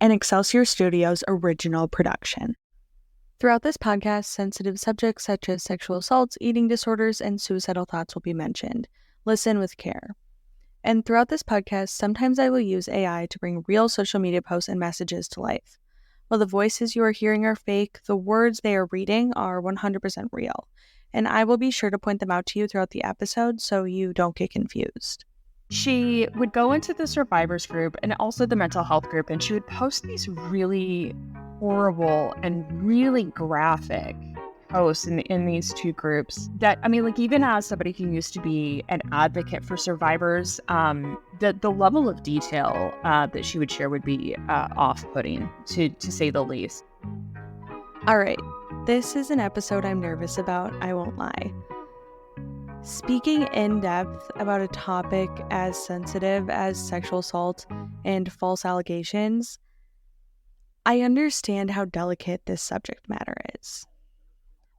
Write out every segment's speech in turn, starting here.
an Excelsior Studios original production. Throughout this podcast, sensitive subjects such as sexual assaults, eating disorders, and suicidal thoughts will be mentioned. Listen with care. And throughout this podcast, sometimes I will use AI to bring real social media posts and messages to life. While the voices you are hearing are fake, the words they are reading are 100% real. And I will be sure to point them out to you throughout the episode so you don't get confused. She would go into the survivors group and also the mental health group, and she would post these really horrible and really graphic posts in these two groups that, even as somebody who used to be an advocate for survivors, the level of detail that she would share would be off-putting, to say the least. All right, this is an episode I'm nervous about, I won't lie. Speaking in depth about a topic as sensitive as sexual assault and false allegations, I understand how delicate this subject matter is.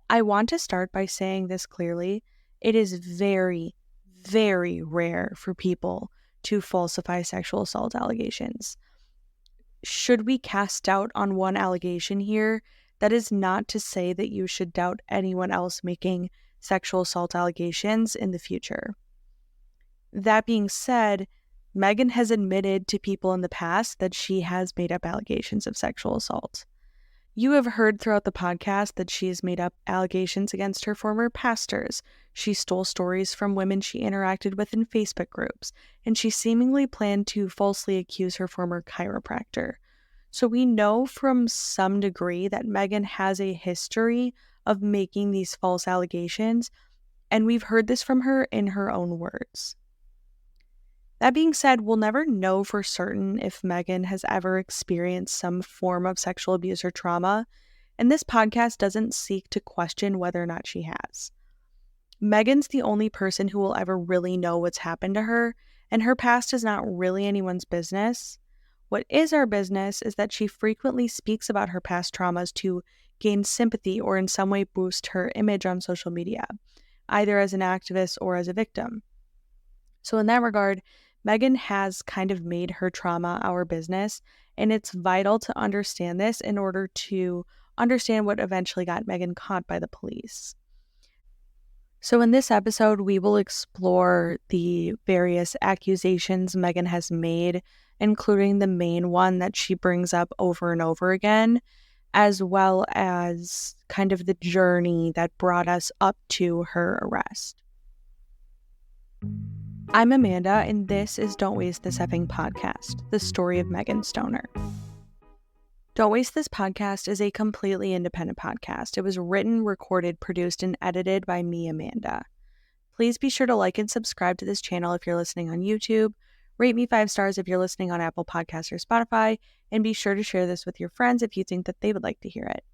I want to start by saying this clearly. It is very, very rare for people to falsify sexual assault allegations. Should we cast doubt on one allegation here, that is not to say that you should doubt anyone else making sexual assault allegations in the future. That being said, Megan has admitted to people in the past that she has made up allegations of sexual assault. You have heard throughout the podcast that she has made up allegations against her former pastors. She stole stories from women she interacted with in Facebook groups, and she seemingly planned to falsely accuse her former chiropractor. So we know from some degree that Megan has a history of making these false allegations, and we've heard this from her in her own words. That being said, we'll never know for certain if Megan has ever experienced some form of sexual abuse or trauma, and this podcast doesn't seek to question whether or not she has. Megan's the only person who will ever really know what's happened to her, and her past is not really anyone's business. What is our business is that she frequently speaks about her past traumas to gain sympathy or in some way boost her image on social media, either as an activist or as a victim. So in that regard, Megan has kind of made her trauma our business, and it's vital to understand this in order to understand what eventually got Megan caught by the police. So in this episode, we will explore the various accusations Megan has made, including the main one that she brings up over and over again, as well as kind of the journey that brought us up to her arrest. I'm Amanda, and this is Don't Waste This Effing Podcast, the story of Megan Stoner. Don't Waste This Podcast is a completely independent podcast. It was written, recorded, produced, and edited by me, Amanda. Please be sure to like and subscribe to this channel if you're listening on YouTube. Rate me 5 stars if you're listening on Apple Podcasts or Spotify, and be sure to share this with your friends if you think that they would like to hear it.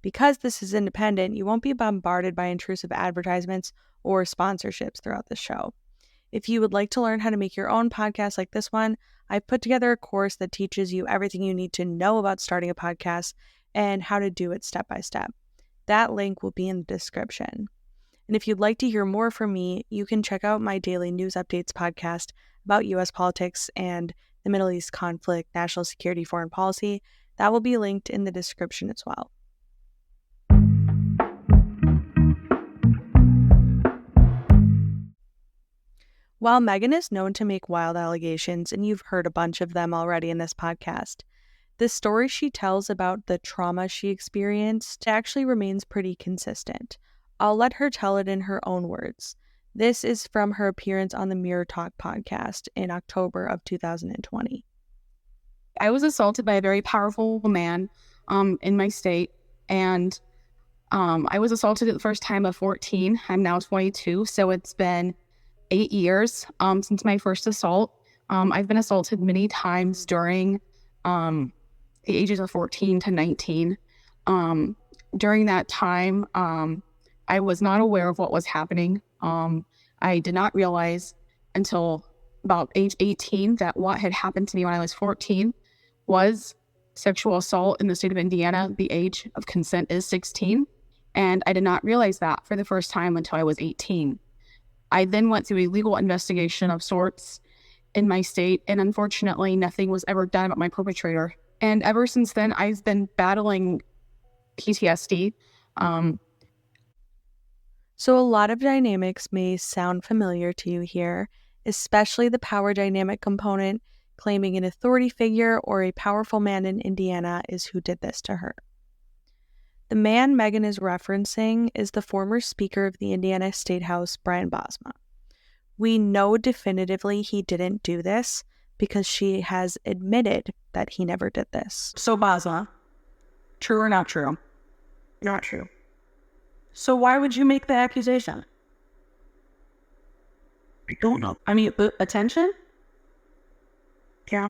Because this is independent, you won't be bombarded by intrusive advertisements or sponsorships throughout the show. If you would like to learn how to make your own podcast like this one, I've put together a course that teaches you everything you need to know about starting a podcast and how to do it step by step. That link will be in the description. And if you'd like to hear more from me, you can check out my daily news updates podcast about U.S. politics and the Middle East conflict, national security, foreign policy. That will be linked in the description as well. While Megan is known to make wild allegations, and you've heard a bunch of them already in this podcast, the story she tells about the trauma she experienced actually remains pretty consistent. I'll let her tell it in her own words. This is from her appearance on the Mirror Talk podcast in October of 2020. I was assaulted by a very powerful man in my state, and I was assaulted at the first time at 14. I'm now 22, so it's been 8 years since my first assault. I've been assaulted many times during the ages of 14 to 19. During that time, I was not aware of what was happening. I did not realize until about age 18 that what had happened to me when I was 14 was sexual assault in the state of Indiana. The age of consent is 16. And I did not realize that for the first time until I was 18. I then went through a legal investigation of sorts, in my state. And unfortunately, nothing was ever done about my perpetrator. And ever since then, I've been battling PTSD. So, a lot of dynamics may sound familiar to you here, especially the power dynamic component, claiming an authority figure or a powerful man in Indiana is who did this to her. The man Megan is referencing is the former Speaker of the Indiana State House, Brian Bosma. We know definitively he didn't do this because she has admitted that he never did this. So, Bosma, true or not true? Not true. So why would you make the accusation? I don't know. I mean, attention? Yeah.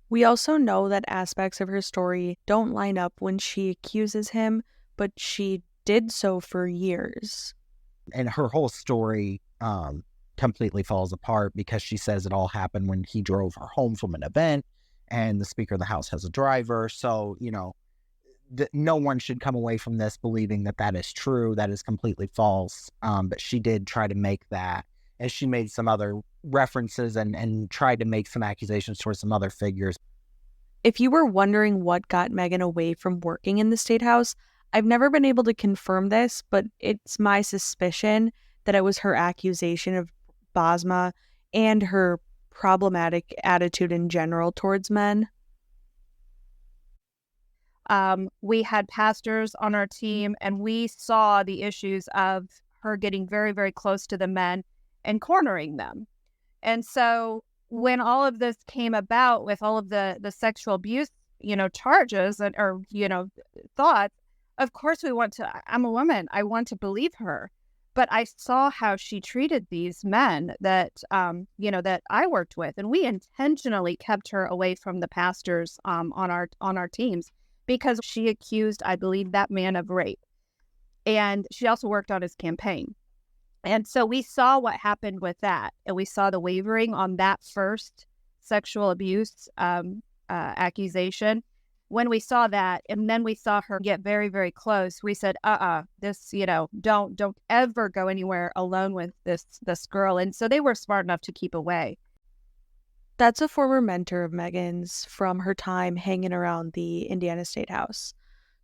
We also know that aspects of her story don't line up when she accuses him, but she did so for years. And her whole story completely falls apart because she says it all happened when he drove her home from an event and the Speaker of the House has a driver. So, no one should come away from this believing that that is true. That is completely false. But she did try to make that, and she made some other references and tried to make some accusations towards some other figures. If you were wondering what got Megan away from working in the State House, I've never been able to confirm this, but it's my suspicion that it was her accusation of Bosma and her problematic attitude in general towards men. We had pastors on our team, and we saw the issues of her getting very, very close to the men and cornering them. And so when all of this came about with all of the sexual abuse, charges or thoughts, of course I'm a woman. I want to believe her. But I saw how she treated these men that I worked with, and we intentionally kept her away from the pastors on our teams because she accused, I believe, that man of rape. And she also worked on his campaign. And so we saw what happened with that. And we saw the wavering on that first sexual abuse accusation. When we saw that, and then we saw her get very, very close, we said, this, don't ever go anywhere alone with this girl. And so they were smart enough to keep away. That's a former mentor of Megan's from her time hanging around the Indiana State House.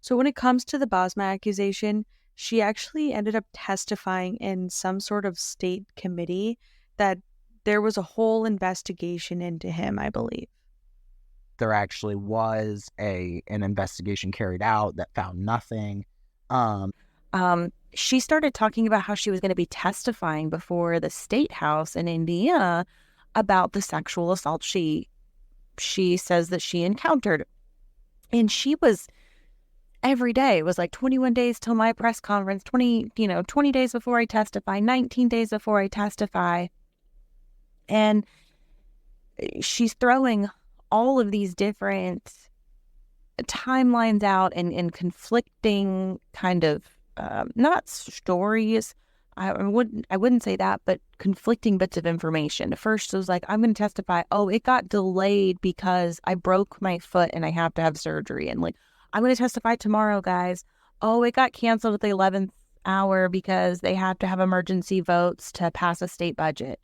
So when it comes to the Bosma accusation, she actually ended up testifying in some sort of state committee that there was a whole investigation into him, I believe. There actually was an investigation carried out that found nothing. She started talking about how she was going to be testifying before the State House in Indiana about the sexual assault she says that she encountered. And she was every day. It was like 21 days till my press conference, 20 days before I testify, 19 days before I testify. And she's throwing all of these different timelines out and conflicting kind of, not stories, I wouldn't say that, but conflicting bits of information. At first it was like, I'm going to testify, it got delayed because I broke my foot and I have to have surgery. And like, I'm going to testify tomorrow, guys. It got canceled at the 11th hour because they have to have emergency votes to pass a state budget.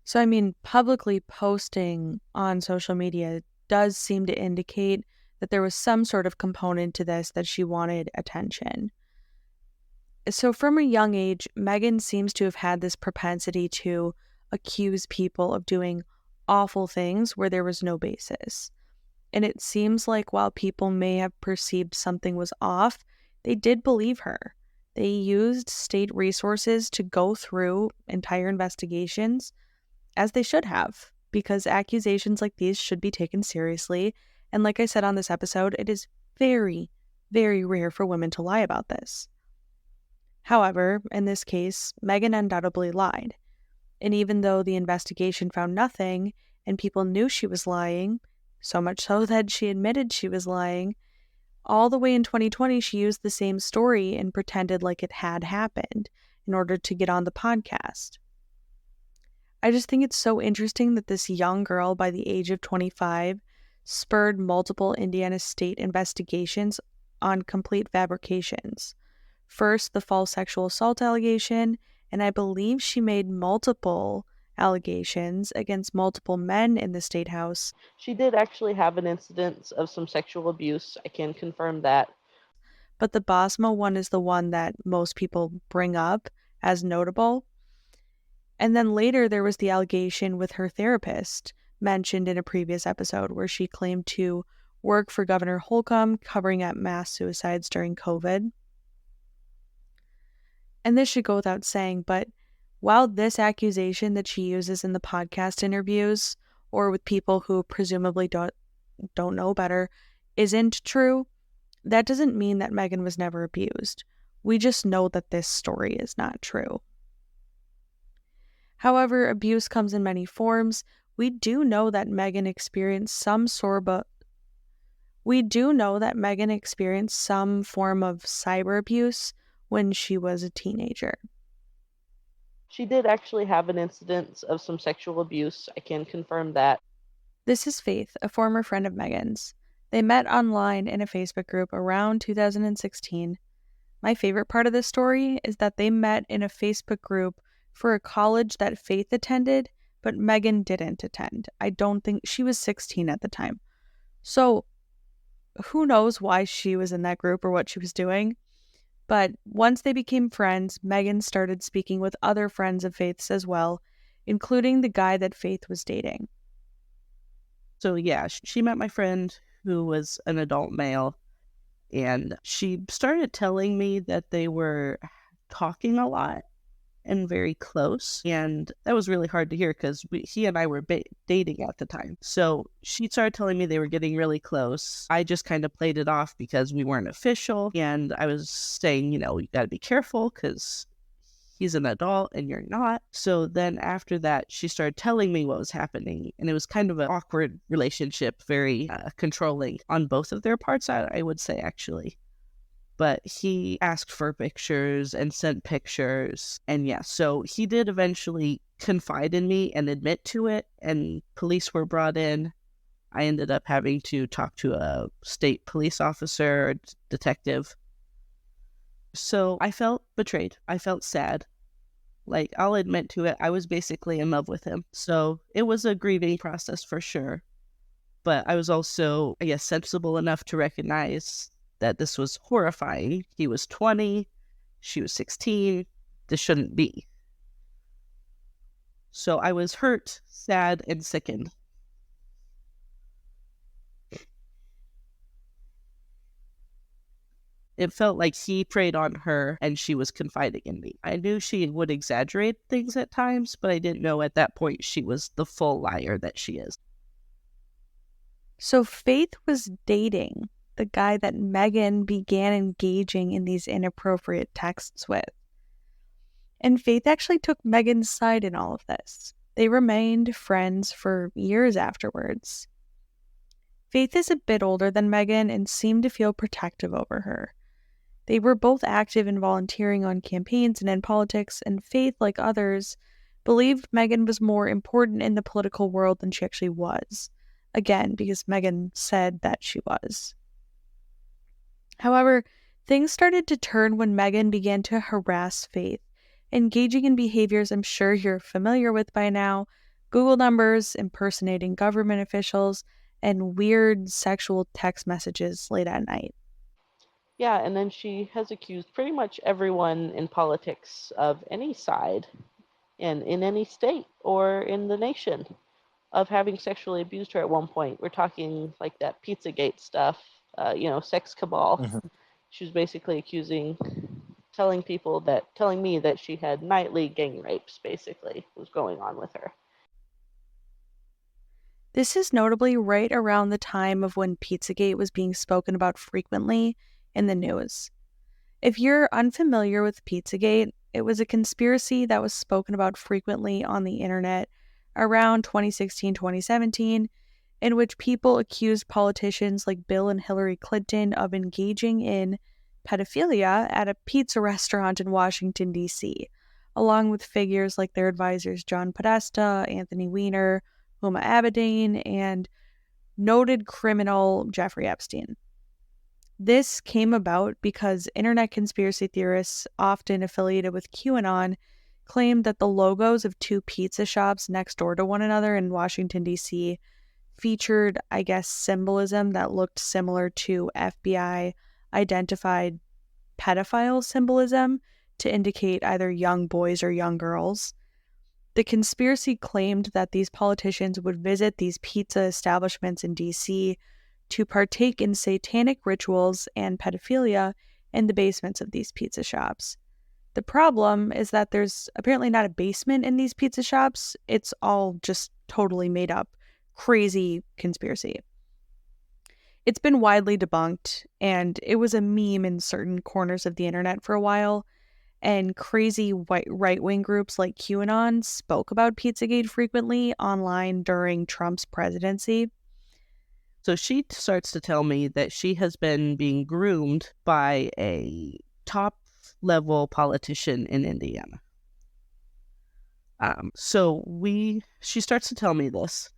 So, publicly posting on social media does seem to indicate that there was some sort of component to this that she wanted attention. So from a young age, Megan seems to have had this propensity to accuse people of doing awful things where there was no basis. And it seems like while people may have perceived something was off, they did believe her. They used state resources to go through entire investigations, as they should have, because accusations like these should be taken seriously. And like I said on this episode, it is very, very rare for women to lie about this. However, in this case, Megan undoubtedly lied. And even though the investigation found nothing and people knew she was lying, so much so that she admitted she was lying, all the way in 2020, she used the same story and pretended like it had happened in order to get on the podcast. I just think it's so interesting that this young girl by the age of 25 spurred multiple Indiana state investigations on complete fabrications. First, the false sexual assault allegation, and I believe she made multiple allegations against multiple men in the state house. She did actually have an incident of some sexual abuse. I can confirm that. But the Bosma one is the one that most people bring up as notable. And then later there was the allegation with her therapist mentioned in a previous episode where she claimed to work for Governor Holcomb covering up mass suicides during COVID. And this should go without saying, but while this accusation that she uses in the podcast interviews or with people who presumably don't know better isn't true, that doesn't mean that Megan was never abused. We just know that this story is not true. However, abuse comes in many forms. We do know that Megan experienced some form of cyber abuse when she was a teenager. She did actually have an incident of some sexual abuse. I can confirm that. This is Faith, a former friend of Megan's. They met online in a Facebook group around 2016. My favorite part of this story is that they met in a Facebook group for a college that Faith attended, but Megan didn't attend. I don't think she was 16 at the time. So who knows why she was in that group or what she was doing. But once they became friends, Megan started speaking with other friends of Faith's as well, including the guy that Faith was dating. So yeah, she met my friend who was an adult male, and she started telling me that they were talking a lot and very close, and that was really hard to hear because he and I were dating at the time. So she started telling me they were getting really close. I just kind of played it off because we weren't official, and I was saying, you got to be careful because he's an adult and you're not. So then after that, she started telling me what was happening, and it was kind of an awkward relationship, very controlling on both of their parts, I would say, actually. But he asked for pictures and sent pictures. And yeah, so he did eventually confide in me and admit to it. And police were brought in. I ended up having to talk to a state police officer, detective. So I felt betrayed. I felt sad. Like, I'll admit to it, I was basically in love with him. So it was a grieving process for sure. But I was also, I guess, sensible enough to recognize that this was horrifying. He was 20, she was 16. This shouldn't be. So I was hurt, sad, and sickened. It felt like he preyed on her and she was confiding in me. I knew she would exaggerate things at times, but I didn't know at that point she was the full liar that she is. So Faith was dating the guy that Megan began engaging in these inappropriate texts with. And Faith actually took Megan's side in all of this. They remained friends for years afterwards. Faith is a bit older than Megan and seemed to feel protective over her. They were both active in volunteering on campaigns and in politics, and Faith, like others, believed Megan was more important in the political world than she actually was. Again, because Megan said that she was. However, things started to turn when Megan began to harass Faith, engaging in behaviors I'm sure you're familiar with by now: Google numbers, impersonating government officials, and weird sexual text messages late at night. Yeah, and then she has accused pretty much everyone in politics of any side and in any state or in the nation of having sexually abused her at one point. We're talking like that Pizzagate stuff, sex cabal. Mm-hmm. She was basically telling me that she had nightly gang rapes, basically, was going on with her. This is notably right around the time of when Pizzagate was being spoken about frequently in the news. If you're unfamiliar with Pizzagate, it was a conspiracy that was spoken about frequently on the internet around 2016-2017, in which people accused politicians like Bill and Hillary Clinton of engaging in pedophilia at a pizza restaurant in Washington, D.C., along with figures like their advisors John Podesta, Anthony Weiner, Huma Abedin, and noted criminal Jeffrey Epstein. This came about because internet conspiracy theorists, often affiliated with QAnon, claimed that the logos of two pizza shops next door to one another in Washington, D.C. featured, I guess, symbolism that looked similar to FBI identified pedophile symbolism to indicate either young boys or young girls. The conspiracy claimed that these politicians would visit these pizza establishments in D.C. to partake in satanic rituals and pedophilia in the basements of these pizza shops. The problem is that there's apparently not a basement in these pizza shops. It's all just totally made up, crazy conspiracy. It's been widely debunked, and it was a meme in certain corners of the internet for a while, and crazy right-wing groups like QAnon spoke about Pizzagate frequently online during Trump's presidency. So she starts to tell me that she has been being groomed by a top-level politician in Indiana. She starts to tell me this,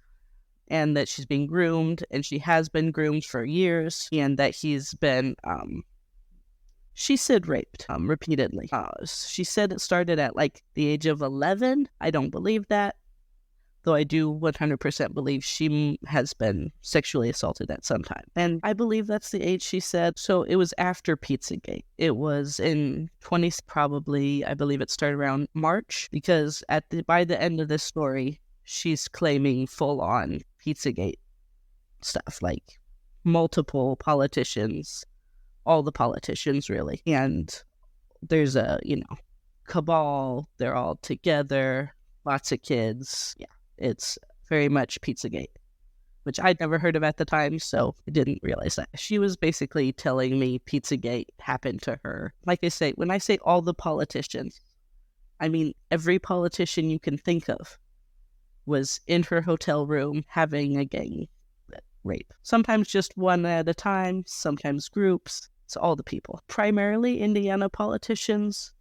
and that she's being groomed, and she has been groomed for years, and that he's been, she said raped repeatedly. She said it started at like the age of 11. I don't believe that, though I do 100% believe she has been sexually assaulted at some time. And I believe that's the age she said. So it was after Pizzagate. It was in probably, I believe it started around March, because by the end of this story, she's claiming full-on Pizzagate stuff, like multiple politicians, all the politicians really. And there's a, cabal, they're all together, lots of kids. Yeah, it's very much Pizzagate, which I'd never heard of at the time, so I didn't realize that. She was basically telling me Pizzagate happened to her. Like I say, when I say all the politicians, I mean every politician you can think of was in her hotel room having a gang rape. Sometimes just one at a time, sometimes groups. It's all the people. Primarily Indiana politicians,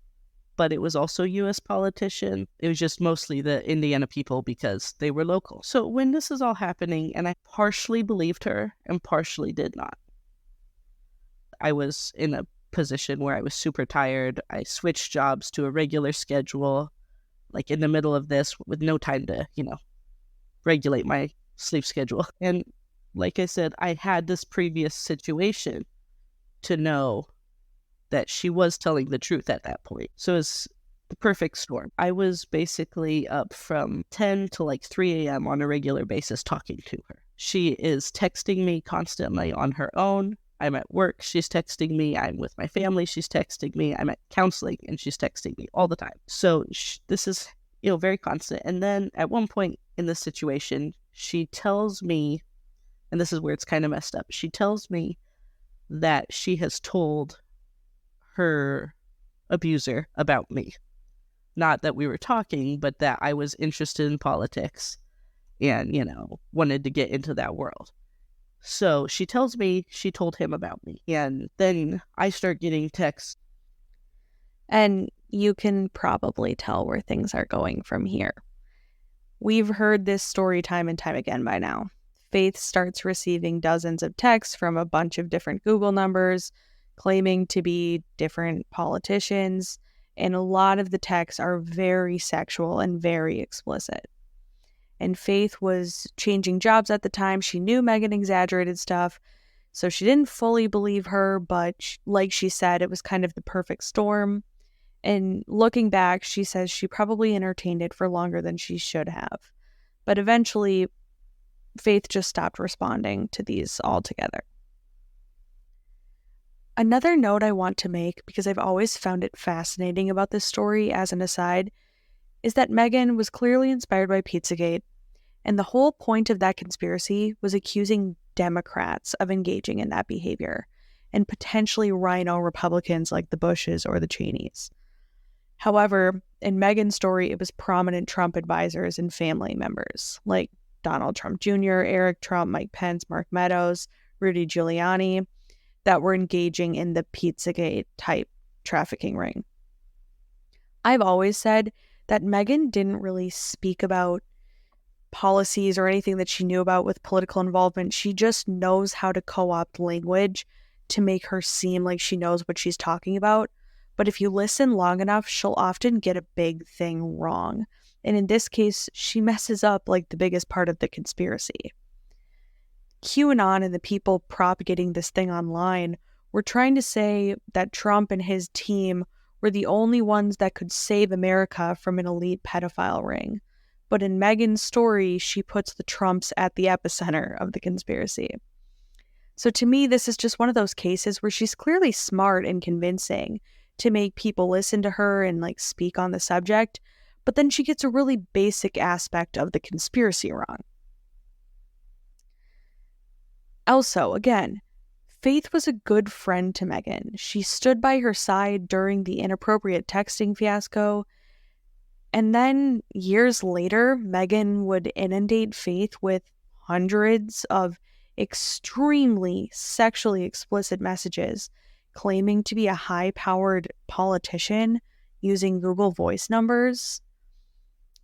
but it was also U.S. politicians. It was just mostly the Indiana people because they were local. So when this is all happening, and I partially believed her and partially did not, I was in a position where I was super tired. I switched jobs to a regular schedule, like in the middle of this, with no time to, regulate my sleep schedule. And like I said, I had this previous situation to know that she was telling the truth at that point. So it's the perfect storm. I was basically up from 10 to like 3 a.m. on a regular basis talking to her. She is texting me constantly on her own. I'm at work, she's texting me. I'm with my family, she's texting me. I'm at counseling, and she's texting me all the time. So this is, very constant. And then at one point in this situation, she tells me, and this is where it's kind of messed up, she tells me that she has told her abuser about me. Not that we were talking, but that I was interested in politics and, wanted to get into that world. So she tells me she told him about me. And then I start getting texts. And you can probably tell where things are going from here. We've heard this story time and time again by now. Faith starts receiving dozens of texts from a bunch of different Google numbers claiming to be different politicians, and a lot of the texts are very sexual and very explicit. And Faith was changing jobs at the time. She knew Megan exaggerated stuff, so she didn't fully believe her, but like she said, it was kind of the perfect storm. And looking back, she says she probably entertained it for longer than she should have. But eventually, Faith just stopped responding to these altogether. Another note I want to make, because I've always found it fascinating about this story as an aside, is that Megan was clearly inspired by Pizzagate, and the whole point of that conspiracy was accusing Democrats of engaging in that behavior, and potentially rhino Republicans like the Bushes or the Cheneys. However, in Megan's story, it was prominent Trump advisors and family members, like Donald Trump Jr., Eric Trump, Mike Pence, Mark Meadows, Rudy Giuliani, that were engaging in the Pizzagate-type trafficking ring. I've always said that Megan didn't really speak about policies or anything that she knew about with political involvement. She just knows how to co-opt language to make her seem like she knows what she's talking about, but if you listen long enough, she'll often get a big thing wrong. And in this case, she messes up like the biggest part of the conspiracy. QAnon and the people propagating this thing online were trying to say that Trump and his team were the only ones that could save America from an elite pedophile ring. But in Meghan's story, she puts the Trumps at the epicenter of the conspiracy. So to me, this is just one of those cases where she's clearly smart and convincing to make people listen to her and like speak on the subject, but then she gets a really basic aspect of the conspiracy wrong. Also, again, Faith was a good friend to Meghan. She stood by her side during the inappropriate texting fiasco. And then years later, Meghan would inundate Faith with hundreds of extremely sexually explicit messages claiming to be a high-powered politician using Google Voice numbers.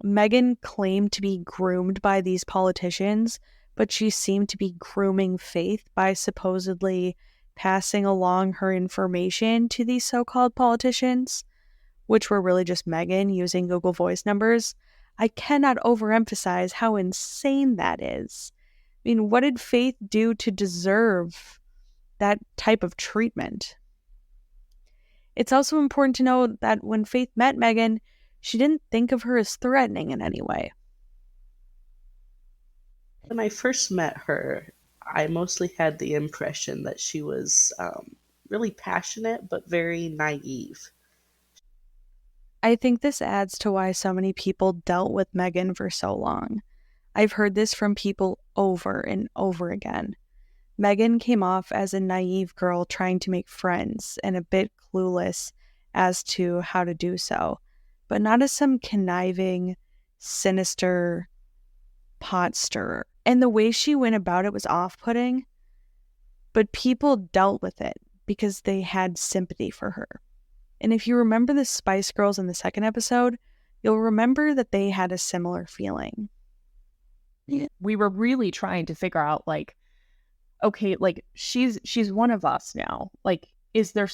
Meghan claimed to be groomed by these politicians, but she seemed to be grooming Faith by supposedly passing along her information to these so-called politicians, which were really just Meghan using Google Voice numbers. I cannot overemphasize how insane that is. I mean, what did Faith do to deserve that type of treatment? It's also important to know that when Faith met Meghan, she didn't think of her as threatening in any way. When I first met her, I mostly had the impression that she was really passionate but very naive. I think this adds to why so many people dealt with Meghan for so long. I've heard this from people over and over again. Meghan came off as a naive girl trying to make friends and a bit clueless as to how to do so, but not as some conniving, sinister pot stirrer. And the way she went about it was off-putting, but people dealt with it because they had sympathy for her. And if you remember the Spice Girls in the second episode, you'll remember that they had a similar feeling. We were really trying to figure out, like, okay, like she's one of us now. Like, is there,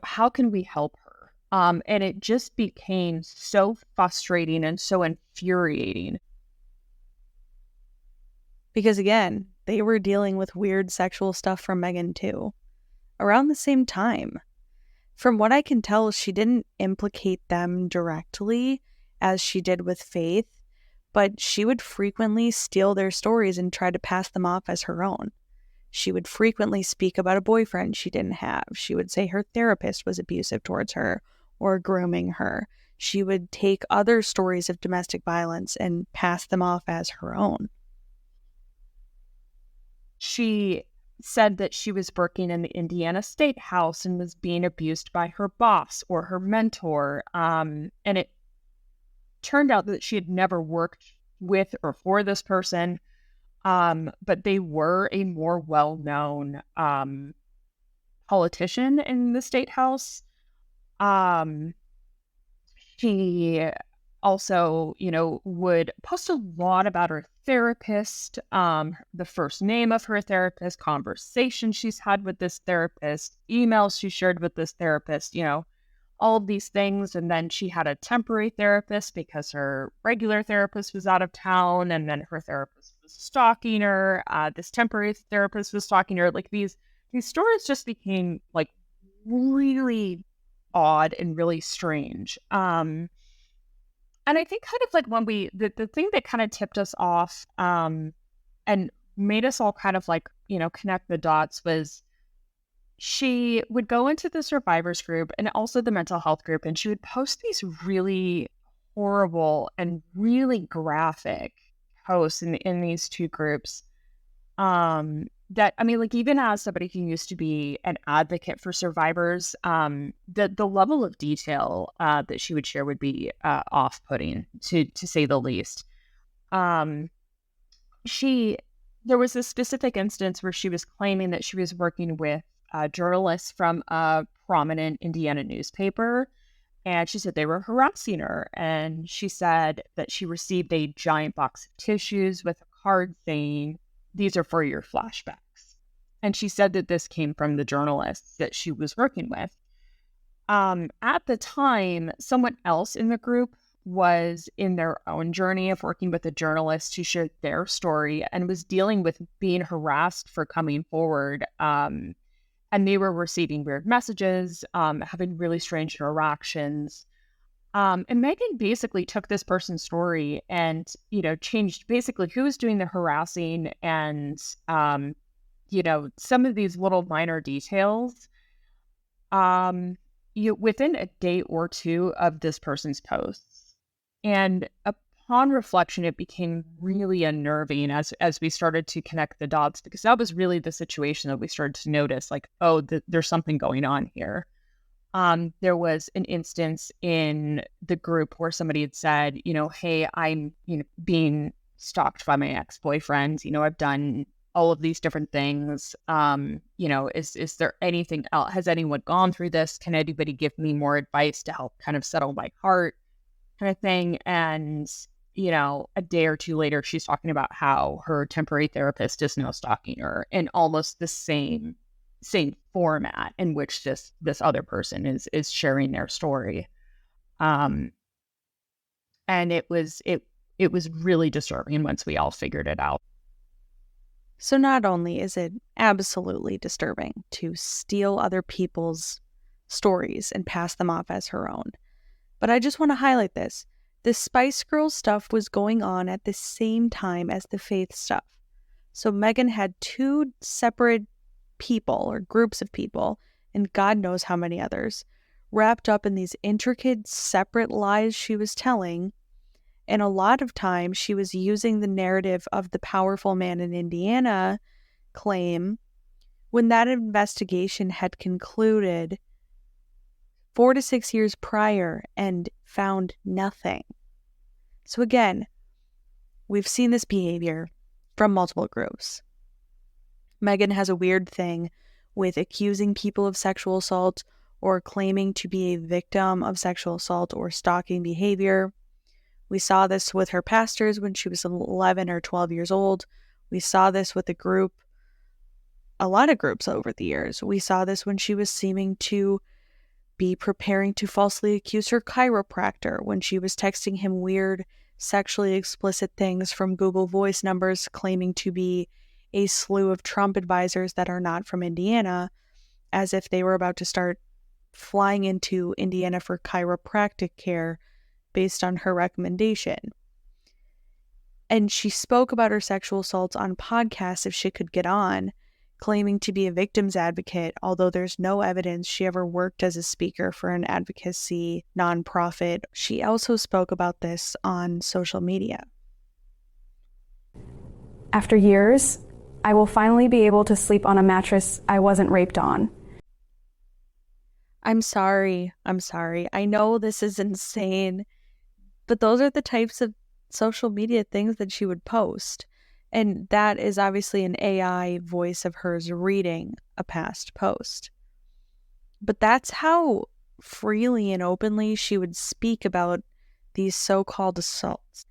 how can we help her? And it just became so frustrating and so infuriating. Because again, they were dealing with weird sexual stuff from Meghan too, around the same time. From what I can tell, she didn't implicate them directly as she did with Faith, but she would frequently steal their stories and try to pass them off as her own. She would frequently speak about a boyfriend she didn't have. She would say her therapist was abusive towards her or grooming her. She would take other stories of domestic violence and pass them off as her own. She said that she was working in the Indiana State House and was being abused by her boss or her mentor. And it turned out that she had never worked with or for this person, but they were a more well-known politician in the State House. She also, would post a lot about her therapist, the first name of her therapist, conversations she's had with this therapist, emails she shared with this therapist, all of these things. And then she had a temporary therapist because her regular therapist was out of town, and then her therapist was stalking her. This temporary therapist was stalking her. Like these stories just became like really odd and really strange. And I think kind of like when the thing that kind of tipped us off and made us all kind of like, connect the dots was she would go into the survivors group and also the mental health group, and she would post these really horrible and really graphic posts in these two groups. That, I mean, like, even as somebody who used to be an advocate for survivors, the level of detail that she would share would be off-putting, to say the least. There was a specific instance where she was claiming that she was working with journalists from a prominent Indiana newspaper, and she said they were harassing her. And she said that she received a giant box of tissues with a card saying, "These are for your flashbacks." And she said that this came from the journalists that she was working with. At the time, someone else in the group was in their own journey of working with a journalist who shared their story and was dealing with being harassed for coming forward. And they were receiving weird messages, having really strange interactions. And Megan basically took this person's story and, changed basically who was doing the harassing and, some of these little minor details. Within a day or two of this person's posts. And upon reflection, it became really unnerving as we started to connect the dots, because that was really the situation that we started to notice, like, oh, there's something going on here. There was an instance in the group where somebody had said, hey, I'm, being stalked by my ex-boyfriend. I've done all of these different things. Is there anything else? Has anyone gone through this? Can anybody give me more advice to help kind of settle my heart, kind of thing? And, a day or two later, she's talking about how her temporary therapist is now stalking her in almost the same format in which this other person is sharing their story. And it was really disturbing once we all figured it out. So not only is it absolutely disturbing to steal other people's stories and pass them off as her own, but I just want to highlight this. The Spice Girls stuff was going on at the same time as the Faith stuff. So Megan had two separate people or groups of people, and God knows how many others, wrapped up in these intricate, separate lies she was telling. And a lot of times she was using the narrative of the powerful man in Indiana claim when that investigation had concluded 4 to 6 years prior and found nothing. So again, we've seen this behavior from multiple groups. Megan has a weird thing with accusing people of sexual assault or claiming to be a victim of sexual assault or stalking behavior. We saw this with her pastors when she was 11 or 12 years old. We saw this with a lot of groups over the years. We saw this when she was seeming to be preparing to falsely accuse her chiropractor, when she was texting him weird, sexually explicit things from Google Voice numbers claiming to be a slew of Trump advisors that are not from Indiana, as if they were about to start flying into Indiana for chiropractic care based on her recommendation. And she spoke about her sexual assaults on podcasts if she could get on, claiming to be a victim's advocate, although there's no evidence she ever worked as a speaker for an advocacy nonprofit. She also spoke about this on social media. After years, I will finally be able to sleep on a mattress I wasn't raped on. I'm sorry. I know this is insane, but those are the types of social media things that she would post. And that is obviously an AI voice of hers reading a past post. But that's how freely and openly she would speak about these so-called assaults.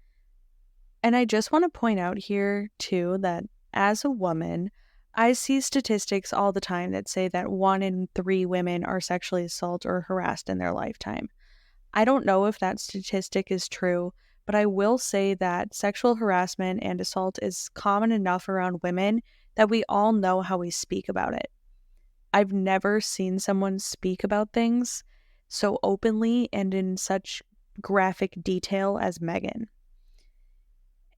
And I just want to point out here, too, that as a woman, I see statistics all the time that say that 1 in 3 women are sexually assaulted or harassed in their lifetime. I don't know if that statistic is true, but I will say that sexual harassment and assault is common enough around women that we all know how we speak about it. I've never seen someone speak about things so openly and in such graphic detail as Megan.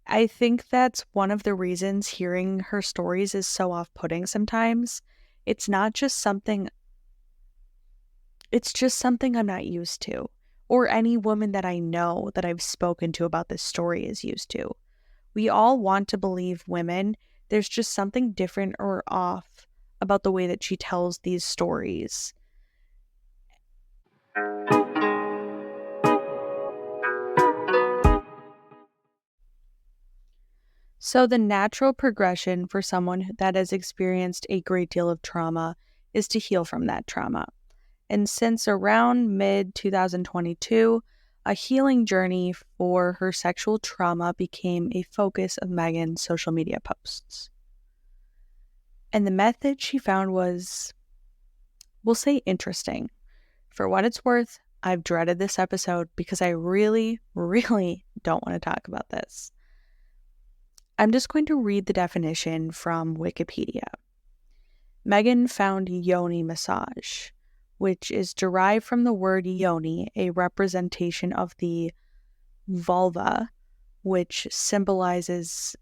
I think that's one of the reasons hearing her stories is so off-putting sometimes. It's just something I'm not used to, or any woman that I know that I've spoken to about this story is used to. We all want to believe women. There's just something different or off about the way that she tells these stories. So the natural progression for someone that has experienced a great deal of trauma is to heal from that trauma. And since around mid-2022, a healing journey for her sexual trauma became a focus of Megan's social media posts. And the method she found was, we'll say, interesting. For what it's worth, I've dreaded this episode because I really, really don't want to talk about this. I'm just going to read the definition from Wikipedia. Megan found yoni massage, which is derived from the word yoni, a representation of the vulva, which symbolizes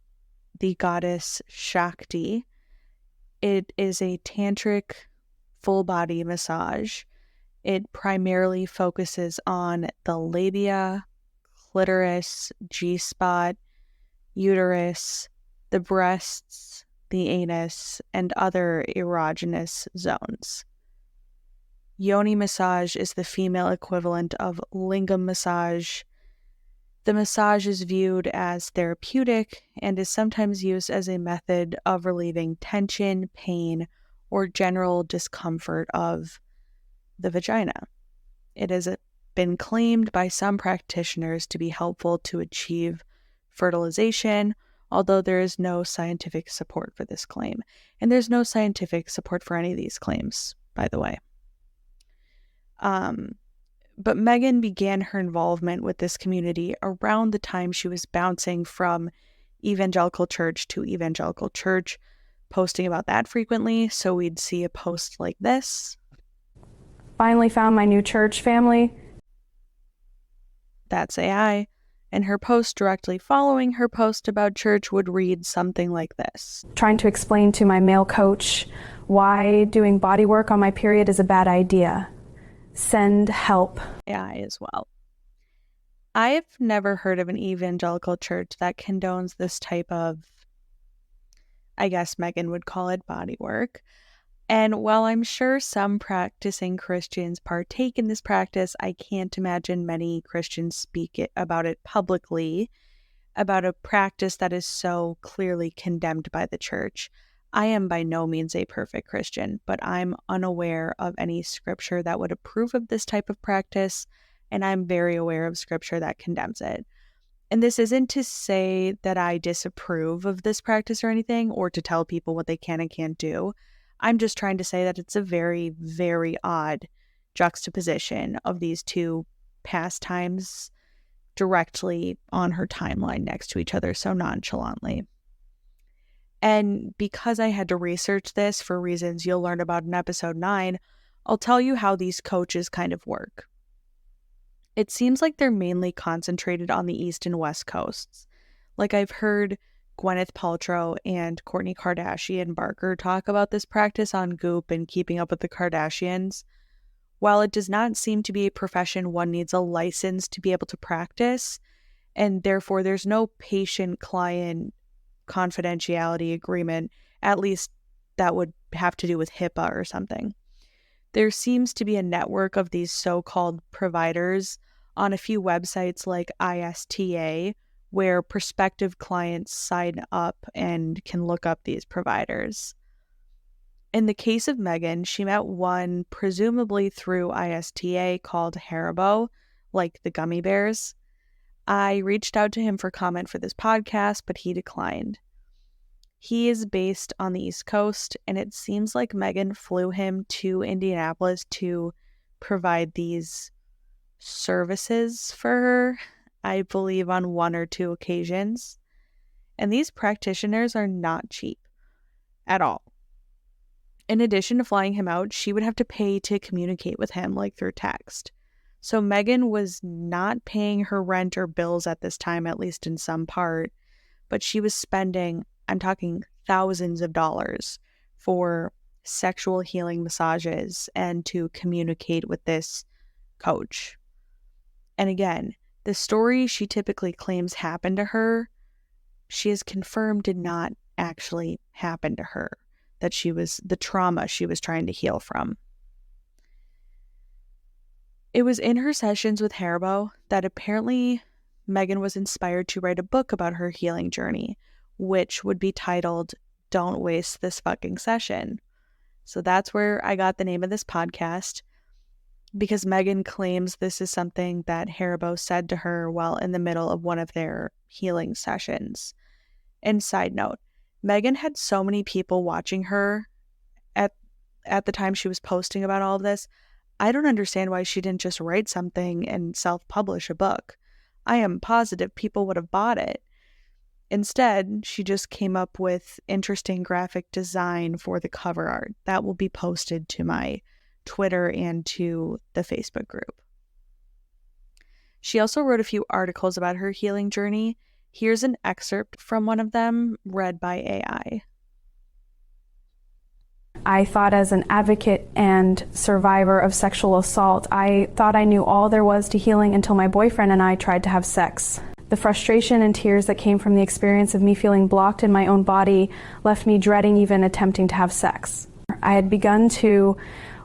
the goddess Shakti. It is a tantric full-body massage. It primarily focuses on the labia, clitoris, G-spot, uterus, the breasts, the anus, and other erogenous zones. Yoni massage is the female equivalent of lingam massage. The massage is viewed as therapeutic and is sometimes used as a method of relieving tension, pain, or general discomfort of the vagina. It has been claimed by some practitioners to be helpful to achieve fertilization, although there is no scientific support for this claim. And there's no scientific support for any of these claims, by the way. But Megan began her involvement with this community around the time she was bouncing from evangelical church to evangelical church, posting about that frequently. So we'd see a post like this. Finally found my new church family. That's AI. And her post directly following her post about church would read something like this. Trying to explain to my male coach why doing body work on my period is a bad idea. Send help. AI as well. I've never heard of an evangelical church that condones this type of, I guess Megan would call it, body work. And while I'm sure some practicing Christians partake in this practice, I can't imagine many Christians speak about it publicly, about a practice that is so clearly condemned by the church. I am by no means a perfect Christian, but I'm unaware of any scripture that would approve of this type of practice, and I'm very aware of scripture that condemns it. And this isn't to say that I disapprove of this practice or anything, or to tell people what they can and can't do. I'm just trying to say that it's a very, very odd juxtaposition of these two pastimes directly on her timeline next to each other so nonchalantly. And because I had to research this for reasons you'll learn about in episode 9, I'll tell you how these coaches kind of work. It seems like they're mainly concentrated on the East and West coasts. Like I've heard Gwyneth Paltrow and Kourtney Kardashian Barker talk about this practice on Goop and Keeping Up with the Kardashians. While it does not seem to be a profession one needs a license to be able to practice, and therefore there's no patient-client confidentiality agreement, at least that would have to do with HIPAA or something. There seems to be a network of these so-called providers on a few websites like ISTA, where prospective clients sign up and can look up these providers. In the case of Megan, she met one presumably through ISTA called Haribo, like the gummy bears. I reached out to him for comment for this podcast, but he declined. He is based on the East Coast, and it seems like Megan flew him to Indianapolis to provide these services for her, I believe on 1 or 2 occasions. And these practitioners are not cheap at all. In addition to flying him out, she would have to pay to communicate with him, like through text. So Megan was not paying her rent or bills at this time, at least in some part, but she was spending, I'm talking thousands of dollars for sexual healing massages and to communicate with this coach. And again, the story she typically claims happened to her, she has confirmed did not actually happen to her, that she was the trauma she was trying to heal from. It was in her sessions with Haribo that apparently Megan was inspired to write a book about her healing journey, which would be titled Don't Waste This Fucking Session. So that's where I got the name of this podcast, because Megan claims this is something that Haribo said to her while in the middle of one of their healing sessions. And side note, Megan had so many people watching her at the time she was posting about all of this. I don't understand why she didn't just write something and self-publish a book. I am positive people would have bought it. Instead, she just came up with interesting graphic design for the cover art. That will be posted to my Twitter and to the Facebook group. She also wrote a few articles about her healing journey. Here's an excerpt from one of them, read by AI. I thought as an advocate and survivor of sexual assault, I thought I knew all there was to healing until my boyfriend and I tried to have sex. The frustration and tears that came from the experience of me feeling blocked in my own body left me dreading even attempting to have sex. I had begun to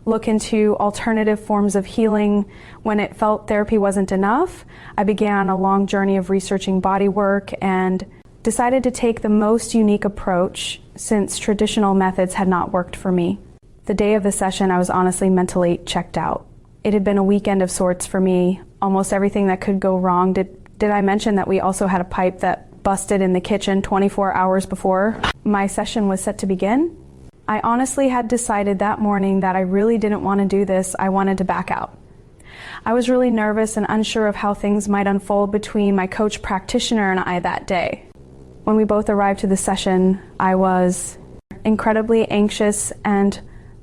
look into alternative forms of healing. When it felt therapy wasn't enough, I began a long journey of researching body work and decided to take the most unique approach since traditional methods had not worked for me. The day of the session, I was honestly mentally checked out. It had been a weekend of sorts for me, almost everything that could go wrong. Did I mention that we also had a pipe that busted in the kitchen 24 hours before my session was set to begin? I honestly had decided that morning that I really didn't want to do this. I wanted to back out. I was really nervous and unsure of how things might unfold between my coach practitioner and I that day. When we both arrived to the session, I was incredibly anxious and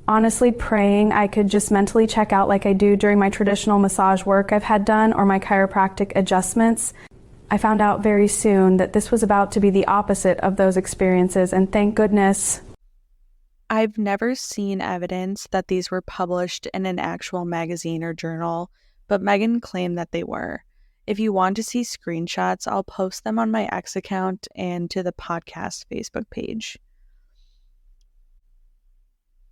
honestly praying I could just mentally check out like I do during my traditional massage work I've had done or my chiropractic adjustments. I found out very soon that this was about to be the opposite of those experiences, and thank goodness. I've never seen evidence that these were published in an actual magazine or journal, but Megan claimed that they were. If you want to see screenshots, I'll post them on my X account and to the podcast Facebook page.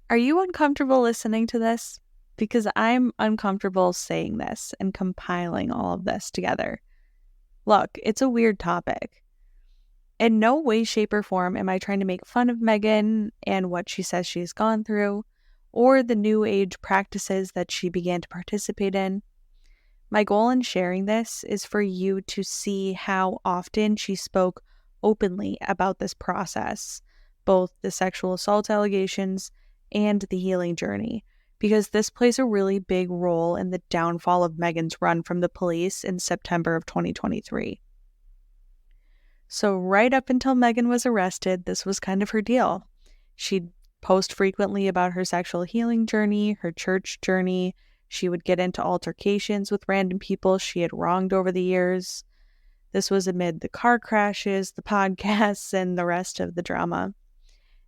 Are you uncomfortable listening to this? Because I'm uncomfortable saying this and compiling all of this together. Look, it's a weird topic. In no way, shape, or form am I trying to make fun of Megan and what she says she's gone through, or the new age practices that she began to participate in. My goal in sharing this is for you to see how often she spoke openly about this process, both the sexual assault allegations and the healing journey, because this plays a really big role in the downfall of Megan's run from the police in September of 2023. So right up until Megan was arrested, this was kind of her deal. She'd post frequently about her sexual healing journey, her church journey. She would get into altercations with random people she had wronged over the years. This was amid the car crashes, the podcasts, and the rest of the drama.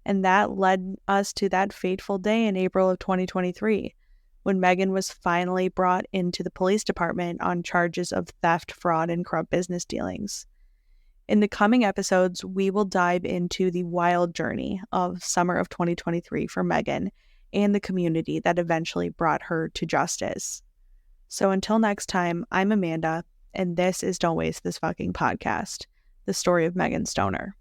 And that led us to that fateful day in April of 2023, when Megan was finally brought into the police department on charges of theft, fraud, and corrupt business dealings. In the coming episodes, we will dive into the wild journey of summer of 2023 for Megan and the community that eventually brought her to justice. So until next time, I'm Amanda, and this is Don't Waste This Fucking Podcast, the story of Megan Stoner.